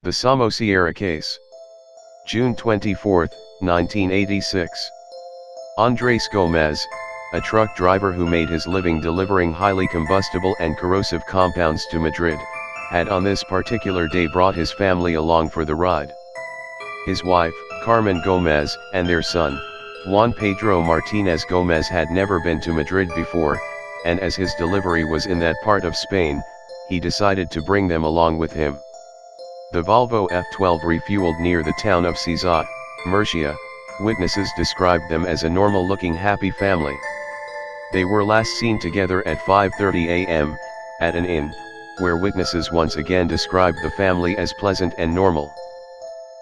The Somosierra case. June 24, 1986. Andres Gomez, a truck driver who made his living delivering highly combustible and corrosive compounds to Madrid, had on this particular day brought his family along for the ride. His wife, Carmen Gomez, and their son, Juan Pedro Martinez Gomez had never been to Madrid before, and as his delivery was in that part of Spain, he decided to bring them along with him. The Volvo F12 refueled near the town of Cizat, Murcia. Witnesses described them as a normal-looking happy family. They were last seen together at 5:30 a.m., at an inn, where witnesses once again described the family as pleasant and normal.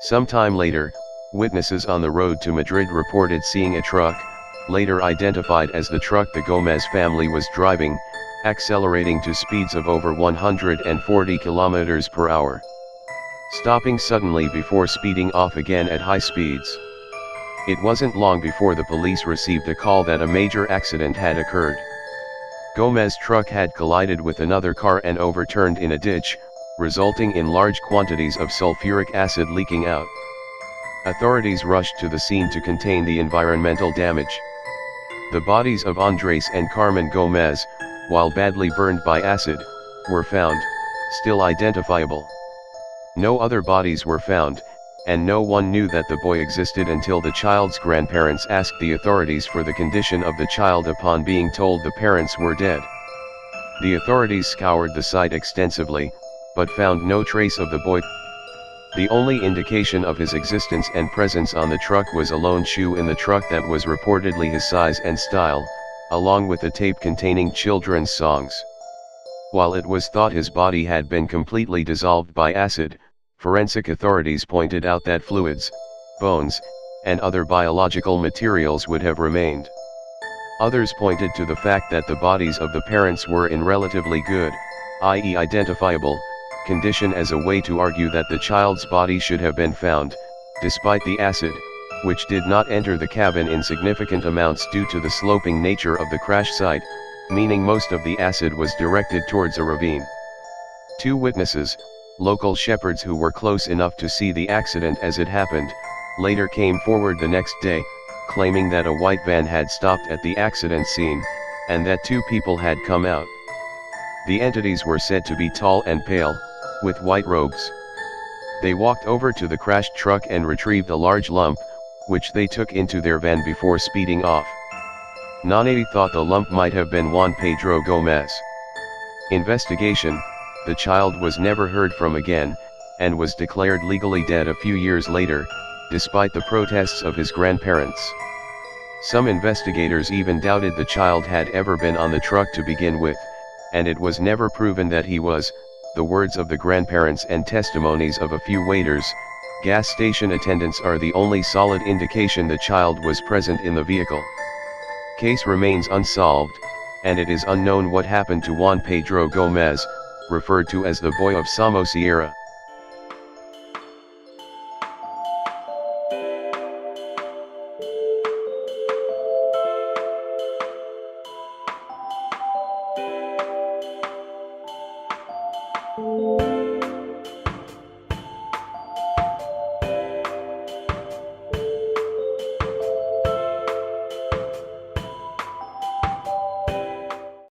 Sometime later, witnesses on the road to Madrid reported seeing a truck, later identified as the truck the Gomez family was driving, accelerating to speeds of over 140 kilometers per hour. Stopping suddenly before speeding off again at high speeds. It wasn't long before the police received a call that a major accident had occurred. Gomez's truck had collided with another car and overturned in a ditch, resulting in large quantities of sulfuric acid leaking out. Authorities rushed to the scene to contain the environmental damage. The bodies of Andres and Carmen Gomez, while badly burned by acid, were found, still identifiable. No other bodies were found, and no one knew that the boy existed until the child's grandparents asked the authorities for the condition of the child upon being told the parents were dead. The authorities scoured the site extensively, but found no trace of the boy. The only indication of his existence and presence on the truck was a lone shoe in the truck that was reportedly his size and style, along with a tape containing children's songs. While it was thought his body had been completely dissolved by acid, forensic authorities pointed out that fluids, bones, and other biological materials would have remained. Others pointed to the fact that the bodies of the parents were in relatively good, i.e. identifiable, condition as a way to argue that the child's body should have been found, despite the acid, which did not enter the cabin in significant amounts due to the sloping nature of the crash site, meaning most of the acid was directed towards a ravine. Two witnesses, local shepherds who were close enough to see the accident as it happened, later came forward the next day, claiming that a white van had stopped at the accident scene, and that two people had come out. The entities were said to be tall and pale, with white robes. They walked over to the crashed truck and retrieved a large lump, which they took into their van before speeding off. Nonati thought the lump might have been Juan Pedro Gomez. Investigation: the child was never heard from again, and was declared legally dead a few years later, despite the protests of his grandparents. Some investigators even doubted the child had ever been on the truck to begin with, and it was never proven that he was. The words of the grandparents and testimonies of a few waiters, gas station attendants are the only solid indication the child was present in the vehicle. Case remains unsolved, and it is unknown what happened to Juan Pedro Gomez, referred to as the boy of Somosierra.